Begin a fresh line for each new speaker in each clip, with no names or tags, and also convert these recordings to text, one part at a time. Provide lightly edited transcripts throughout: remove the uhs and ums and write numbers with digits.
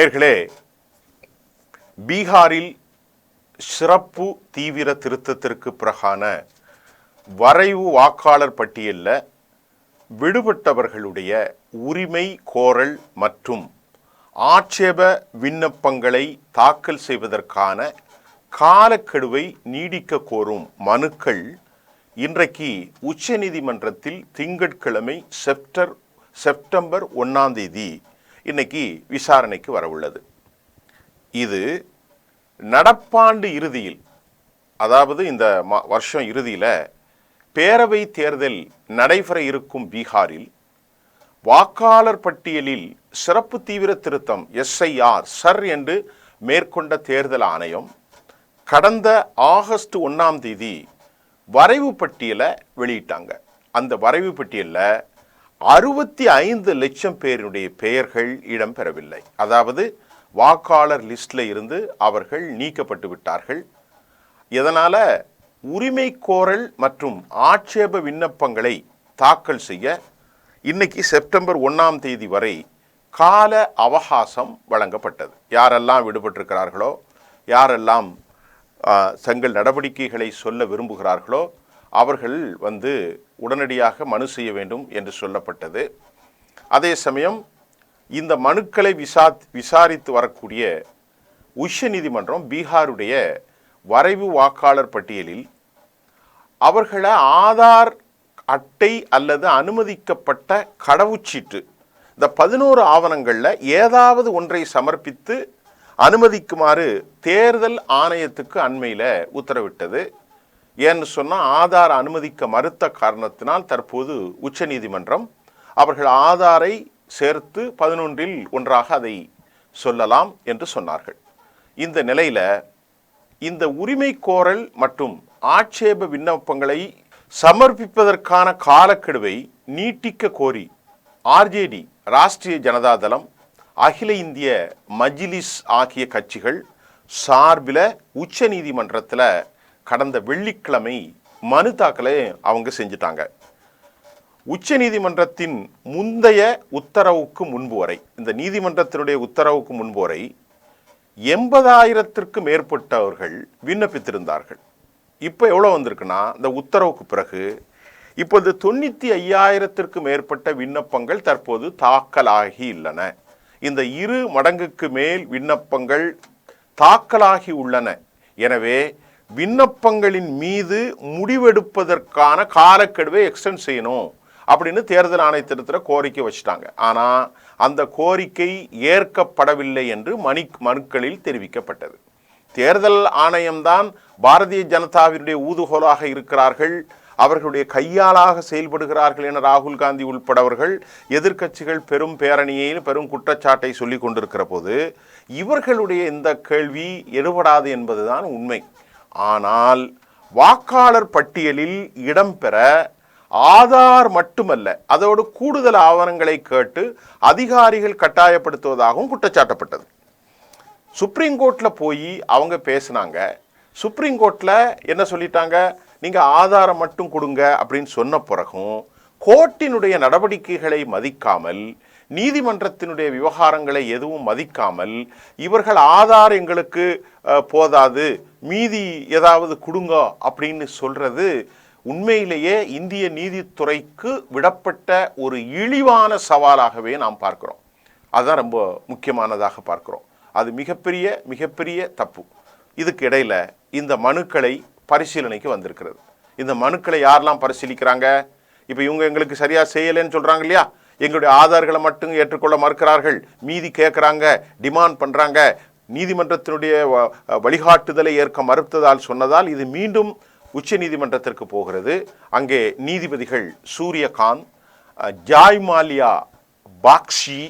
நேயர்களே, பீகாரில் சிறப்பு தீவிர திருத்தத்திற்கு பிறகான வரைவு வாக்காளர் பட்டியலில் விடுபட்டவர்களுடைய உரிமை கோரல் மற்றும் ஆட்சேப விண்ணப்பங்களை தாக்கல் செய்வதற்கான காலக்கெடுவை நீடிக்க கோரும் மனுக்கள் இன்றைக்கு உச்சநீதிமன்றத்தில் திங்கட்கிழமை செப்டம்பர் 1 இன்னைக்கு விசாரணைக்கு வரவுள்ளது. இது நடப்பாண்டு இறுதியில், அதாவது இந்த வருஷம் இறுதியில் பேரவை தேர்தல் நடைபெற இருக்கும் பீகாரில் வாக்காளர் பட்டியலில் சிறப்பு தீவிர திருத்தம் SIR என்று மேற்கொண்ட தேர்தல் ஆணையம் கடந்த ஆகஸ்ட் 1 வரைவு பட்டியலை வெளியிட்டாங்க. அந்த வரைவு பட்டியலில் 65 லட்சம் பேருடைய பெயர்கள் இடம்பெறவில்லை. அதாவது வாக்காளர் லிஸ்டில் இருந்து அவர்கள் நீக்கப்பட்டு விட்டார்கள். இதனால் உரிமை கோரல் மற்றும் ஆட்சேப விண்ணப்பங்களை தாக்கல் செய்ய இன்னைக்கு செப்டம்பர் 1 வரை கால அவகாசம் வழங்கப்பட்டது. யாரெல்லாம் விடுபட்டிருக்கிறார்களோ, யாரெல்லாம் தங்கள் நடவடிக்கைகளை சொல்ல விரும்புகிறார்களோ அவர்கள் உடனடியாக மனு செய்ய வேண்டும் என்று சொல்லப்பட்டது. அதே சமயம் இந்த மனுக்களை விசாரித்து வரக்கூடிய உச்சநீதிமன்றம் பீகாருடைய வரைவு வாக்காளர் பட்டியலில் அவர்களை ஆதார் அட்டை அல்லது அனுமதிக்கப்பட்ட கடவுச்சீட்டு, இந்த 11 ஆவணங்களில் ஏதாவது ஒன்றை சமர்ப்பித்து அனுமதிக்குமாறு தேர்தல் ஆணையத்துக்கு அண்மையில் உத்தரவிட்டது. ஏன்னு சொன்னால் ஆதார் அனுமதிக்க மறுத்த காரணத்தினால் தற்போது உச்சநீதிமன்றம் அவர்கள் ஆதாரை சேர்த்து 11இல் ஒன்றாக அதை சொல்லலாம் என்று சொன்னார்கள். இந்த நிலையில் இந்த உரிமை கோரல் மற்றும் ஆட்சேப விண்ணப்பங்களை சமர்ப்பிப்பதற்கான காலக்கெடுவை நீட்டிக்க கோரி RJD, ராஷ்டிரிய ஜனதாதளம், அகில இந்திய மஜ்லிஸ் ஆகிய கட்சிகள் சார்பில் உச்ச நீதிமன்றத்தில் கடந்த வெள்ளிக்கிழமை மனு தாக்கலை அவங்க செஞ்சிட்டாங்க. உச்ச நீதிமன்றத்தின் முந்தைய உத்தரவுக்கு முன்பு வரை, இந்த நீதிமன்றத்தினுடைய உத்தரவுக்கு முன்பு வரை 80,000ற்கு மேற்பட்டவர்கள் விண்ணப்பித்திருந்தார்கள். இப்போ எவ்வளோ வந்திருக்குன்னா, இந்த உத்தரவுக்கு பிறகு இப்போது 95,000ற்கு மேற்பட்ட விண்ணப்பங்கள் தற்போது தாக்கலாகி உள்ளன. இந்த 2 மடங்குக்கு மேல் விண்ணப்பங்கள் தாக்கலாகி உள்ளன. எனவே விண்ணப்பங்களின் மீது முடிவெடுப்பதற்கான காலக்கெடுவை எக்ஸ்டெண்ட் செய்யணும் அப்படின்னு தேர்தல் ஆணையத்திடத்தில் கோரிக்கை வச்சுட்டாங்க. ஆனால் அந்த கோரிக்கை ஏற்கப்படவில்லை என்று மனுக்களில் தெரிவிக்கப்பட்டது. தேர்தல் ஆணையம்தான் பாரதிய ஜனதாவினுடைய ஊதுகோலாக இருக்கிறார்கள், அவர்களுடைய கையாளாக செயல்படுகிறார்கள் என ராகுல் காந்தி உள்படவர்கள் எதிர்க்கட்சிகள் பெரும் பேரணியில் பெரும் குற்றச்சாட்டை சொல்லி கொண்டிருக்கிற போது இவர்களுடைய இந்த கேள்வி எடுபடாது என்பதுதான் உண்மை. ஆனால் வாக்காளர் பட்டியலில் இடம்பெற ஆதார் மட்டுமல்ல, அதோடு கூடுதல் ஆவணங்களை கேட்டு அதிகாரிகள் கட்டாயப்படுத்துவதாகவும் குற்றச்சாட்டப்பட்டது. சுப்ரீம் கோர்ட்டில் போய் அவங்க பேசினாங்க. சுப்ரீம் கோர்ட்டில் என்ன சொல்லிட்டாங்க, நீங்கள் ஆதாரம் மட்டும் கொடுங்க அப்படின்னு சொன்ன பிறகும் கோர்ட்டினுடைய நடவடிக்கைகளை மதிக்காமல், நீதிமன்றத்தினுடைய விவகாரங்களை எதுவும் மதிக்காமல் இவர்கள் ஆதார் எங்களுக்கு போதாது, மீதி ஏதாவது கொடுங்க அப்படின்னு சொல்றது உண்மையிலேயே இந்திய நீதித்துறைக்கு விடப்பட்ட ஒரு இழிவான சவாலாகவே நாம் பார்க்கிறோம். அதுதான் ரொம்ப முக்கியமானதாக பார்க்கிறோம். அது மிகப்பெரிய தப்பு. இதுக்கு இடையில இந்த மனுக்களை பரிசீலனைக்கு வந்திருக்கிறது. இந்த மனுக்களை யாரெல்லாம் பரிசீலிக்கிறாங்க? இப்போ இவங்க எங்களுக்கு சரியாக செய்யலைன்னு சொல்கிறாங்க இல்லையா, எங்களுடைய ஆதார்களை மட்டும் ஏற்றுக்கொள்ள மறுக்கிறார்கள், மீதி கேட்குறாங்க, டிமாண்ட் பண்ணுறாங்க. நீதிமன்றத்தினுடைய வழிகாட்டுதலை ஏற்க மறுத்ததால் சொன்னதால் இது மீண்டும் உச்ச நீதிமன்றத்திற்கு போகிறது. அங்கே நீதிபதிகள் சூரியகாந்த், ஜாய்மாலியா பாக்ஷி,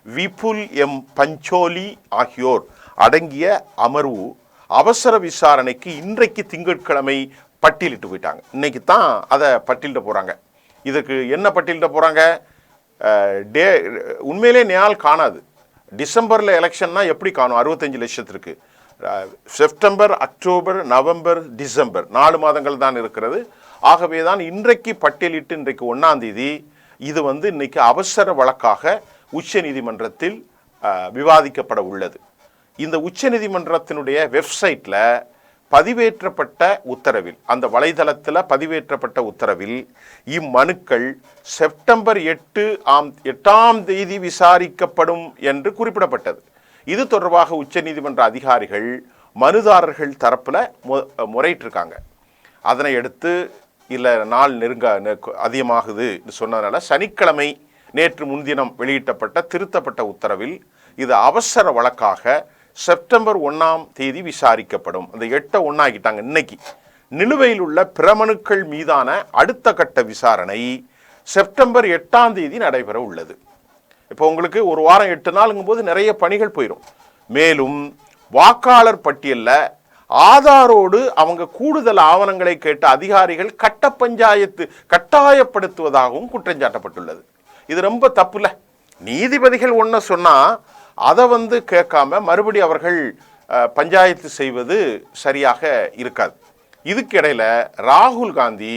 விபுல் எம் பஞ்சோலி ஆகியோர் அடங்கிய அமர்வு அவசர விசாரணைக்கு இன்றைக்கு திங்கட்கிழமை பட்டியலிட்டு போயிட்டாங்க. இன்னைக்கு தான் அதை பட்டியலிட போகிறாங்க. இதுக்கு என்ன பட்டியலிட போகிறாங்க? உண்மையிலே நாள் காணாது. டிசம்பரில் எலெக்ஷன்னா எப்படி காணும்? 65 லட்சத்திற்கு செப்டம்பர், அக்டோபர், நவம்பர், டிசம்பர் 4 மாதங்கள் தான் இருக்கிறது. ஆகவே தான் இன்றைக்கு பட்டியலிட்டு இன்றைக்கு 1 இது இன்னைக்கு அவசர வழக்காக உச்ச நீதிமன்றத்தில் விவாதிக்கப்பட உள்ளது. இந்த உச்சநீதிமன்றத்தினுடைய வெப்சைட்டில் பதிவேற்றப்பட்ட உத்தரவில், அந்த வலைதளத்தில் பதிவேற்றப்பட்ட உத்தரவில் இம்மனுக்கள் செப்டம்பர் 8ஆம் தேதி விசாரிக்கப்படும் என்று குறிப்பிடப்பட்டது. இது தொடர்பாக உச்சநீதிமன்ற அதிகாரிகள் மனுதாரர்கள் தரப்பில் முறையிட்டிருக்காங்க. அதனை எடுத்து இல்லை நாள் அதிகமாகுது சொன்னதுனால சனிக்கிழமை நேற்று முன்தினம் வெளியிட்டப்பட்ட திருத்தப்பட்ட உத்தரவில் இது அவசர வழக்காக செப்டம்பர் 1ஆம் தேதி விசாரிக்கப்படும். அந்த 8 1 இன்னைக்கு நிலுவையில் உள்ள பிரமனுக்கள் மீதான அடுத்த கட்ட விசாரணை செப்டம்பர் 8ஆம் தேதி நடைபெற உள்ளது. இப்போ உங்களுக்கு ஒரு வாரம் 8 நாளுங்கும் போது நிறைய பணிகள் போயிடும். மேலும் வாக்காளர் பட்டியலில் ஆதாரோடு அவங்க கூடுதல் ஆவணங்களை கேட்ட அதிகாரிகள் கட்ட பஞ்சாயத்து கட்டாயப்படுத்துவதாகவும் குற்றஞ்சாட்டப்பட்டுள்ளது. இது ரொம்ப தப்புல. நீதிபதிகள் ஒன்று சொன்னால் அதை கேட்காம மறுபடி அவர்கள் பஞ்சாயத்து செய்வது சரியாக இருக்காது. இதுக்கிடையில் ராகுல் காந்தி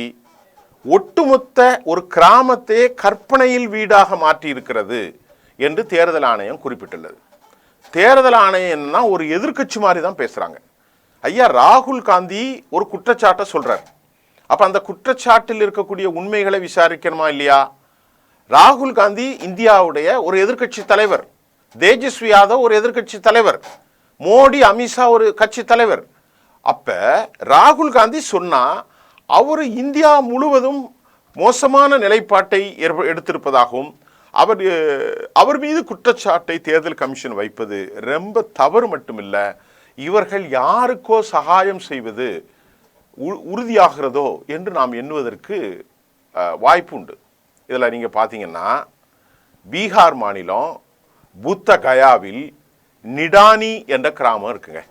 ஒட்டுமொத்த ஒரு கிராமத்தையே கற்பனையில் வீடாக மாற்றி இருக்கிறது என்று தேர்தல் ஆணையம் குறிப்பிட்டுள்ளது. தேர்தல் ஆணையம் என்னன்னா ஒரு எதிர்க்கட்சி மாதிரி தான் பேசுகிறாங்க. ஐயா, ராகுல் காந்தி ஒரு குற்றச்சாட்டை சொல்கிறார். அப்போ அந்த குற்றச்சாட்டில் இருக்கக்கூடிய உண்மைகளை விசாரிக்கணுமா இல்லையா? ராகுல் காந்தி இந்தியாவுடைய ஒரு எதிர்க்கட்சி தலைவர், தேஜஸ்வி யாதவ் ஒரு எதிர்க்கட்சி தலைவர், மோடி அமித்ஷா ஒரு கட்சி தலைவர். அப்ப ராகுல் காந்தி சொன்னா அவர் இந்தியா முழுவதும் மோசமான நிலைப்பாட்டை எடுத்திருப்பதாகவும் அவர் மீது குற்றச்சாட்டை தேர்தல் கமிஷன் வைப்பது ரொம்ப தவறு மட்டுமில்ல, இவர்கள் யாருக்கோ சகாயம் செய்வது உறுதியாகிறதோ என்று நாம் எண்ணுவதற்கு வாய்ப்பு உண்டு. இதில் நீங்கள் பார்த்தீங்கன்னா பீகார் மாநிலம் புத்த கயாவில் நிடானி என்ற கிராமம் இருக்குங்க.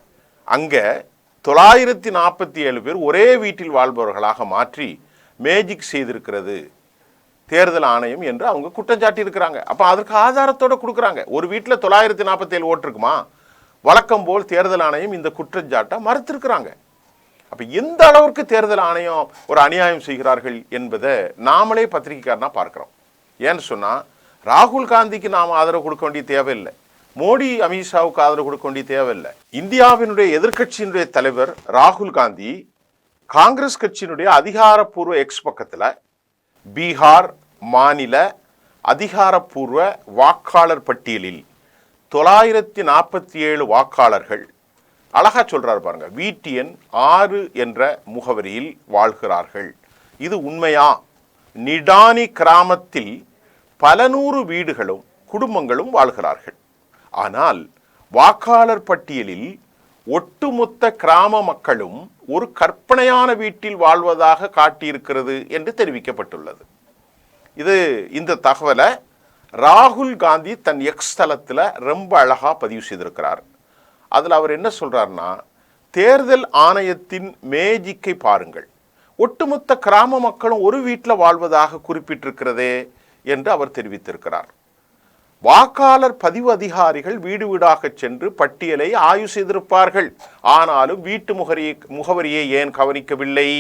அங்கே 947 பேர் ஒரே வீட்டில் வாழ்பவர்களாக மாற்றி மேஜிக் செய்திருக்கிறது தேர்தல் ஆணையம் என்று அவங்க குற்றம் சாட்டி இருக்கிறாங்க. அப்போ அதற்கு ஆதாரத்தோடு கொடுக்குறாங்க. ஒரு வீட்டில் 947 ஓட்டு இருக்குமா? வழக்கம் போல் தேர்தல் ஆணையம் இந்த குற்றச்சாட்டை மறுத்திருக்கிறாங்க. அப்போ எந்த அளவிற்கு தேர்தல் ஆணையம் ஒரு அநியாயம் செய்கிறார்கள் என்பதை நாமளே பத்திரிகைக்காரனா பார்க்கிறோம். ஏன்னு சொன்னால் ராகுல் காந்திக்கு நாம் ஆதரவு கொடுக்க வேண்டிய தேவையில்லை, மோடி அமித்ஷாவுக்கு ஆதரவு கொடுக்க வேண்டிய தேவையில்லை. இந்தியாவினுடைய எதிர்கட்சியினுடைய தலைவர் ராகுல் காந்தி காங்கிரஸ் கட்சியினுடைய அதிகாரப்பூர்வ எக்ஸ் பக்கத்தில் பீகார் மாநில அதிகாரப்பூர்வ வாக்காளர் பட்டியலில் 947 வாக்காளர்கள் அழகா சொல்றாரு பாருங்க, VTN 6 என்ற முகவரியில் வாழ்கிறார்கள். இது உண்மையா? நிடானி கிராமத்தில் பல நூறு வீடுகளும் குடும்பங்களும் வாழ்கிறார்கள். ஆனால் வாக்காளர் பட்டியலில் ஒட்டுமொத்த கிராம மக்களும் ஒரு கற்பனையான வீட்டில் வாழ்வதாக காட்டியிருக்கிறது என்று தெரிவிக்கப்பட்டுள்ளது. இந்த தகவலை ராகுல் காந்தி தன் எக்ஸ் தளத்தில் ரொம்ப அழகா பதிவு செய்திருக்கிறார். அதில் அவர் என்ன சொல்றாருன்னா, தேர்தல் ஆணையத்தின் மேஜிக்கை பாருங்கள், ஒட்டுமொத்த கிராம மக்களும் ஒரு வீட்டில் வாழ்வதாக குறிப்பிட்டிருக்கிறதே என்று அவர் தெரிவித்திருக்கிறார். வாக்காளர் பதிவு அதிகாரிகள் வீடு வீடாக சென்று பட்டியலை ஆய்வு செய்திருப்பார்கள். ஆனாலும் வீட்டு முகவரியை ஏன் கவனிக்கவில்லை?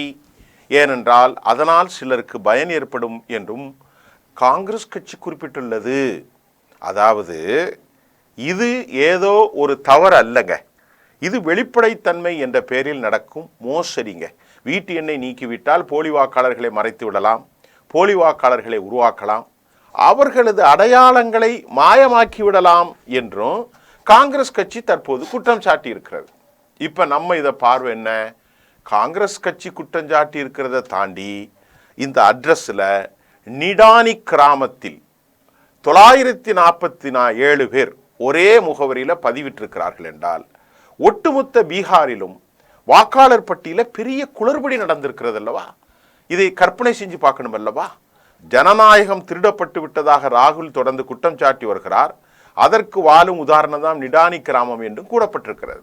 ஏனென்றால் அதனால் சிலருக்கு பயன் ஏற்படும் என்றும் காங்கிரஸ் கட்சி குறிப்பிட்டுள்ளது. அதாவது இது ஏதோ ஒரு தவறு அல்லங்க, இது வெளிப்படைத்தன்மை என்ற பெயரில் நடக்கும் மோசடிங்க. வீட்டு எண்ணை நீக்கிவிட்டால் போலி வாக்காளர்களை மறைத்து விடலாம், போலி வாக்காளர்களை உருவாக்கலாம், அவர்களது அடையாளங்களை மாயமாக்கி விடலாம் என்றும் காங்கிரஸ் கட்சி தற்போது குற்றம் சாட்டி இருக்கிறது. இப்ப நம்ம இதை பார்வை என்ன, காங்கிரஸ் கட்சி குற்றம் சாட்டி இருக்கிறத தாண்டி இந்த அட்ரஸ்ல நிடானி கிராமத்தில் 947 பேர் ஒரே முகவரியில பதிவிட்டிருக்கிறார்கள் என்றால் ஒட்டுமொத்த பீகாரிலும் வாக்காளர் பட்டியல பெரிய குளறுபடி நடந்திருக்கிறது அல்லவா? இதை கற்பனை செஞ்சு பார்க்கணும் அல்லவா? ஜனநாயகம் திருடப்பட்டு விட்டதாக ராகுல் தொடர்ந்து குற்றம் சாட்டி வருகிறார். அதற்கு வாழும் உதாரணம் தான் நிடானி கிராமம் என்றும் கூறப்பட்டிருக்கிறது.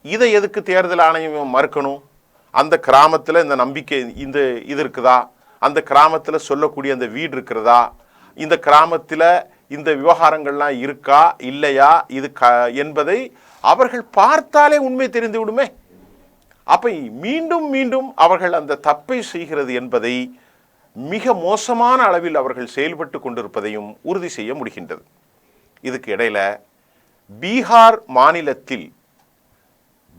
இதை எதுக்கு தேர்தல் ஆணையம் மறுக்கணும்? அந்த கிராமத்தில் இந்த நம்பிக்கை இது இருக்குதா? அந்த கிராமத்தில் சொல்லக்கூடிய அந்த வீடு இருக்கிறதா? இந்த கிராமத்தில் இந்த விவகாரங்கள்லாம் இருக்கா இல்லையா என்பதை அவர்கள் பார்த்தாலே உண்மை தெரிந்து விடுமே. அப்ப மீண்டும் மீண்டும் அவர்கள் அந்த தப்பை செய்கிறது என்பதை மிக மோசமான அளவில் அவர்கள் செயல்பட்டு கொண்டிருப்பதையும் உறுதி செய்ய முடிகின்றது. இதுக்கு இடையில பீகார் மாநிலத்தில்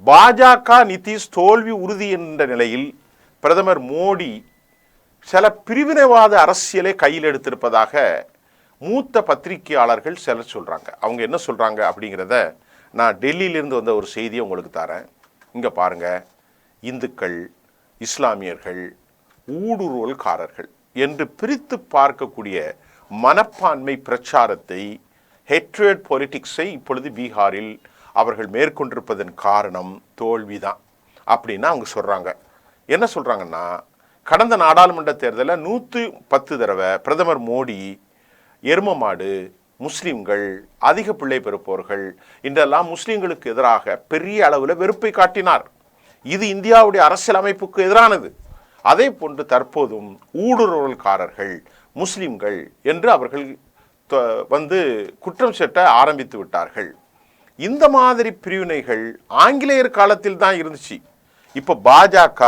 பாஜக நிதிஷ் தோல்வி உறுதி என்ற நிலையில் பிரதமர் மோடி சில பிரிவினைவாத அரசியலை கையில் எடுத்திருப்பதாக மூத்த பத்திரிகையாளர்கள் சிலர் சொல்றாங்க. அவங்க என்ன சொல்றாங்க அப்படிங்கிறத நான் டெல்லியிலிருந்து வந்த ஒரு செய்தியை உங்களுக்கு தரேன். இங்க பாருங்க, இந்துக்கள், இஸ்லாமியர்கள், ஊடுருவல்காரர்கள் என்று பிரித்து பார்க்கக்கூடிய மனப்பான்மை பிரச்சாரத்தை, ஹெட்ரேட் பொலிட்டிக்ஸை இப்பொழுது பீகாரில் அவர்கள் மேற்கொண்டிருப்பதன் காரணம் தோல்விதான் அப்படின்னு அவங்க சொல்றாங்க. என்ன சொல்றாங்கன்னா, கடந்த நாடாளுமன்ற தேர்தலில் 110 தடவை பிரதமர் மோடி எரும மாடு, முஸ்லிம்கள், அதிக பிள்ளை பெறுப்பவர்கள் இன்றெல்லாம் முஸ்லிம்களுக்கு எதிராக பெரிய அளவில் வெறுப்பை காட்டினார். இது இந்தியாவுடைய அரசியல் அமைப்புக்கு எதிரானது. அதே போன்று தற்போதும் ஊடுருவல்காரர்கள், முஸ்லிம்கள் என்று அவர்கள் குற்றம் சாட்ட ஆரம்பித்து விட்டார்கள். இந்த மாதிரி பிரிவினைகள் ஆங்கிலேயர் காலத்தில் தான் இருந்துச்சு. இப்போ பாஜக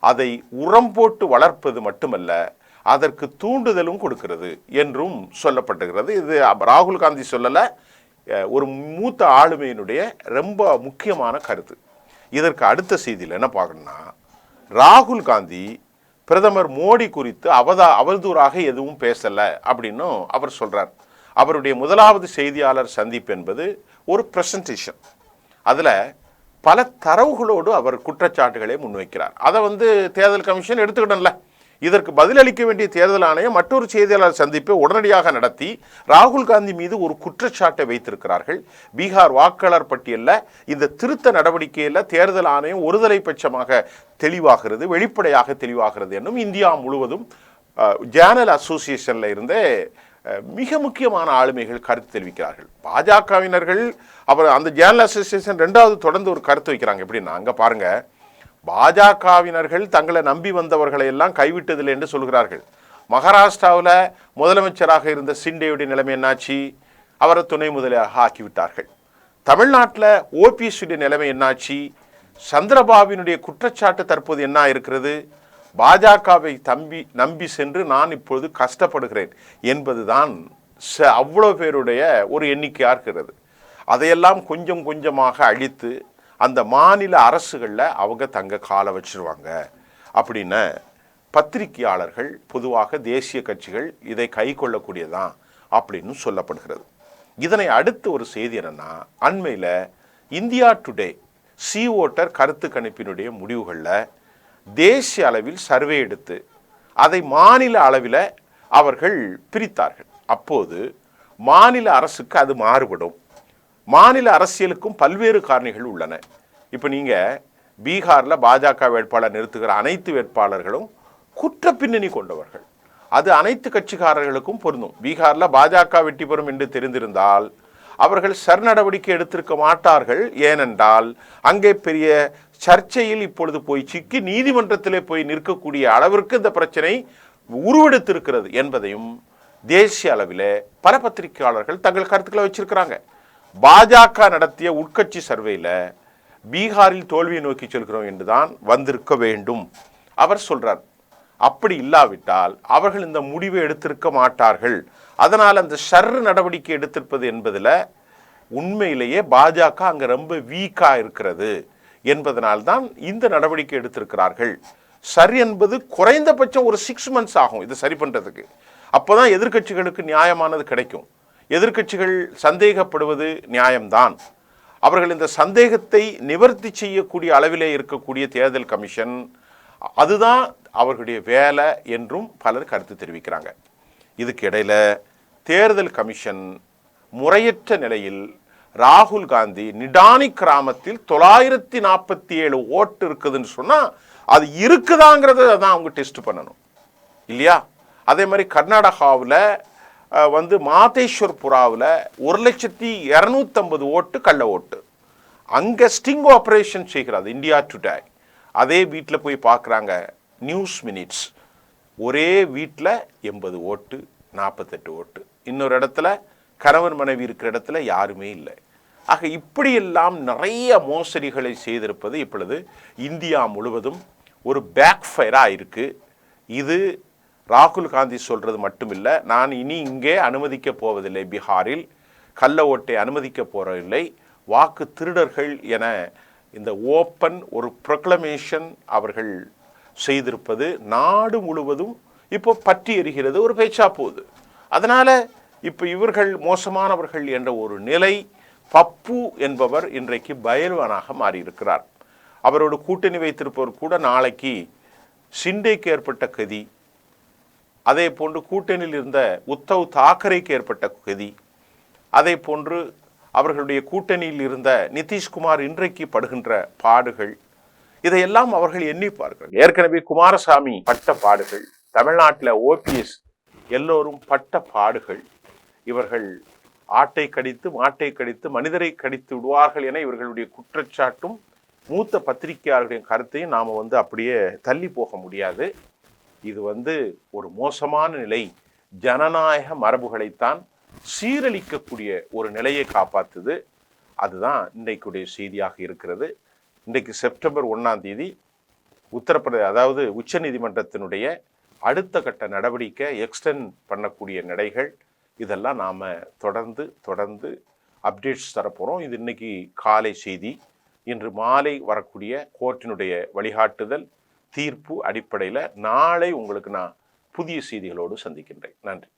அதை உரம் போட்டு வளர்ப்பது மட்டுமல்ல, அதற்கு தூண்டுதலும் கொடுக்கிறது என்றும் சொல்லப்பட்டுகிறது. இது ராகுல் காந்தி சொல்லல, ஒரு மூத்த ஆளுமையினுடைய ரொம்ப முக்கியமான கருத்து. இதற்கு அடுத்த செய்தியில் என்ன பார்க்கணும்னா, ராகுல் காந்தி பிரதமர் மோடி குறித்து அவதூறாக எதுவும் பேசல அப்படின்னு அவர் சொல்றார். அவருடைய முதலாவது செய்தியாளர் சந்திப்பு என்பது ஒரு பிரசன்டேஷன். அதில் பல தரவுகளோடு அவர் குற்றச்சாட்டுகளை முன்வைக்கிறார். அதை தேர்தல் கமிஷன் எடுத்துக்கிட்டல. இதற்கு பதிலளிக்க வேண்டிய தேர்தல் ஆணையம் மற்றொரு செய்தியாளர் சந்திப்பை உடனடியாக நடத்தி ராகுல் காந்தி மீது ஒரு குற்றச்சாட்டை வைத்திருக்கிறார்கள். பீகார் வாக்காளர் பட்டியலில் இந்த திருத்த நடவடிக்கையில் தேர்தல் ஆணையம் ஒருதலை பட்சமாக தெளிவாகிறது, வெளிப்படையாக தெளிவாகிறது என்னும் இந்தியா முழுவதும் ஜேர்னல் அசோசியேஷன்ல இருந்தே மிக முக்கியமான ஆளுமைகள் கருத்து தெரிவிக்கிறார்கள். பாஜகவினர்கள் அந்த ஜேர்னல் அசோசியேஷன் ரெண்டாவது தொடர்ந்து ஒரு கருத்து வைக்கிறாங்க. எப்படின்னா, அங்க பாருங்க, பாஜகவினர்கள் தங்களை நம்பி வந்தவர்களை எல்லாம் கைவிட்டதில்லை என்று சொல்கிறார்கள். மகாராஷ்டிராவில் முதலமைச்சராக இருந்த சிண்டேவுடைய நிலைமை என்னாச்சு? அவரை துணை முதல்வராக ஆக்கிவிட்டார்கள். தமிழ்நாட்டில் ஓபிஎஸ் நிலைமை என்னாச்சு? சந்திரபாபுவினுடைய குற்றச்சாட்டு தற்போது என்ன இருக்கிறது? பாஜகவை நம்பி சென்று நான் இப்பொழுது கஷ்டப்படுகிறேன் என்பதுதான் அவ்வளோ பேருடைய ஒரு எண்ணிக்கையாக இருக்கிறது. அதையெல்லாம் கொஞ்சம் கொஞ்சமாக அழித்து அந்த மாநில அரசுகளில் அவங்க தங்க காலை வச்சிருவாங்க அப்படின்னு பத்திரிகையாளர்கள், பொதுவாக தேசிய கட்சிகள் இதை கை கொள்ளக்கூடியதான் அப்படின்னு சொல்லப்படுகிறது. இதனை அடுத்து ஒரு செய்தி என்னன்னா, அண்மையில் இந்தியா டுடே சி ஓட்டர் கருத்து கணிப்பினுடைய முடிவுகளில் தேசிய அளவில் சர்வே எடுத்து அதை மாநில அளவில் அவர்கள் பிரித்தார்கள். அப்போது மாநில அரசுக்கு அது மாறுபடும். மாநில அரசியலுக்கும் பல்வேறு காரணிகள் உள்ளன. இப்போ நீங்கள் பீகாரில் பாஜக வேட்பாளர் நிறுத்துகிற அனைத்து வேட்பாளர்களும் குற்ற பின்னணி கொண்டவர்கள். அது அனைத்து கட்சிக்காரர்களுக்கும் பொருந்தும். பீகாரில் பாஜக வெற்றி பெறும் என்று தெரிந்திருந்தால் அவர்கள் சர் நடவடிக்கை எடுத்திருக்க மாட்டார்கள். ஏனென்றால் அங்கே பெரிய சர்ச்சையில் இப்பொழுது போய் சிக்கி நீதிமன்றத்திலே போய் நிற்கக்கூடிய அளவிற்கு இந்த பிரச்சனை உருவெடுத்திருக்கிறது என்பதையும் தேசிய அளவில் பல பத்திரிகையாளர்கள் தங்கள் கருத்துக்களை வச்சிருக்கிறாங்க. பாஜக நடத்திய உட்கட்சி சர்வேல பீகாரில் தோல்வியை நோக்கி செல்கிறோம் என்றுதான் வந்திருக்க வேண்டும் அவர் சொல்றார். அப்படி இல்லாவிட்டால் அவர்கள் இந்த முடிவை எடுத்திருக்க மாட்டார்கள். அதனால் அந்த ஷர் நடவடிக்கை எடுத்திருப்பது என்பதில் உண்மையிலேயே பாஜக அங்கே ரொம்ப வீக்கா இருக்கிறது என்பதனால்தான் இந்த நடவடிக்கை எடுத்திருக்கிறார்கள். சரி என்பது குறைந்தபட்சம் ஒரு 6 months ஆகும் இது சரி பண்றதுக்கு. அப்போதான் எதிர்கட்சிகளுக்கு நியாயமானது கிடைக்கும். எதிர்கட்சிகள் சந்தேகப்படுவது நியாயம்தான். அவர்கள் இந்த சந்தேகத்தை நிவர்த்தி செய்யக்கூடிய அளவிலே இருக்கக்கூடிய தேர்தல் கமிஷன், அதுதான் அவர்களுடைய வேலை என்றும் பலர் கருத்து தெரிவிக்கிறாங்க. இதுக்கு இடையில தேர்தல் கமிஷன் முறையற்ற நிலையில் ராகுல் காந்தி நிடானி கிராமத்தில் 947 ஓட்டு இருக்குதுன்னு சொன்னா அது இருக்குதாங்கிறத தான் அவங்க டெஸ்ட் பண்ணணும் இல்லையா? அதே மாதிரி கர்நாடகாவில் மாதேஸ்வர்புராவில் 1,250,000 ஓட்டு கள்ள ஓட்டு. அங்கே ஸ்டிங் ஆபரேஷன் செய்கிறது இந்தியா டுடே. அதே வீட்டில் போய் பார்க்குறாங்க நியூஸ் மினிட்ஸ், ஒரே வீட்டில் 80 ஓட்டு 48 ஓட்டு. இன்னொரு இடத்துல கணவன் மனைவி இருக்கிற இடத்துல யாருமே இல்லை. ஆக இப்படியெல்லாம் நிறைய மோசடிகளை செய்திருப்பது இப்பொழுது இந்தியா முழுவதும் ஒரு பேக்ஃபயராக இருக்கு. இது ராகுல் காந்தி சொல்றது மட்டுமில்லை, நான் இனி இங்கே அனுமதிக்க போவதில்லை. பீகாரில் கள்ள ஓட்டை அனுமதிக்க போறதில்லை, வாக்கு திருடர்கள் என இந்த ஓப்பன் ஒரு ப்ரொக்ளமேஷன் அவர்கள் செய்திருப்பது நாடு முழுவதும் இப்போ பற்றி எறிகிறது, ஒரு பேச்சா போகுது. அதனால இப்போ இவர்கள் மோசமானவர்கள் என்ற ஒரு நிலை பப்பு என்பவர் இன்றைக்கு பயில்வானாக மாறியிருக்கிறார். அவரோடு கூட்டணி வைத்திருப்பவர் கூட நாளைக்கு ஷிண்டேக்கு ஏற்பட்ட கதி, அதே போன்று கூட்டணியில் இருந்த உத்தவ் தாக்கரேக்கு ஏற்பட்ட கதி, அதே போன்று அவர்களுடைய கூட்டணியில் இருந்த நிதிஷ்குமார் இன்றைக்கு படுகின்ற பாடுகள், இதையெல்லாம் அவர்கள் எண்ணிப்பார்கள். ஏற்கனவே குமாரசாமி பட்ட பாடுகள், தமிழ்நாட்டில் ஓபிஎஸ் எல்லோரும் பட்ட பாடுகள், இவர்கள் ஆட்டை கடித்து மாட்டை கடித்து மனிதரை கடித்து விடுவார்கள் என இவர்களுடைய குற்றச்சாட்டும் மூத்த பத்திரிகையாளர்களின் கருத்தையும் நாம் அப்படியே தள்ளி போக முடியாது. இது ஒரு மோசமான நிலை, ஜனநாயக மரபுகளைத்தான் சீரழிக்கக்கூடிய ஒரு நிலையை காப்பாற்றுது. அதுதான் இன்றைக்குடைய செய்தியாக இருக்கிறது. இன்றைக்கு செப்டம்பர் 1 உத்தரப்பிரதேச, அதாவது உச்ச நீதிமன்றத்தினுடைய அடுத்த கட்ட நடவடிக்கை எக்ஸ்டெண்ட் பண்ணக்கூடிய நடைகள், இதெல்லாம் நாம் தொடர்ந்து அப்டேட்ஸ் தரப்போகிறோம். இது இன்னைக்கு காலை செய்தி. இன்று மாலை வரக்கூடிய கோர்ட்டினுடைய வழிகாட்டுதல் தீர்ப்பு அடிப்படையில் நாளை உங்களுக்கு நான் புதிய செய்திகளோடு சந்திக்கின்றேன். நன்றி.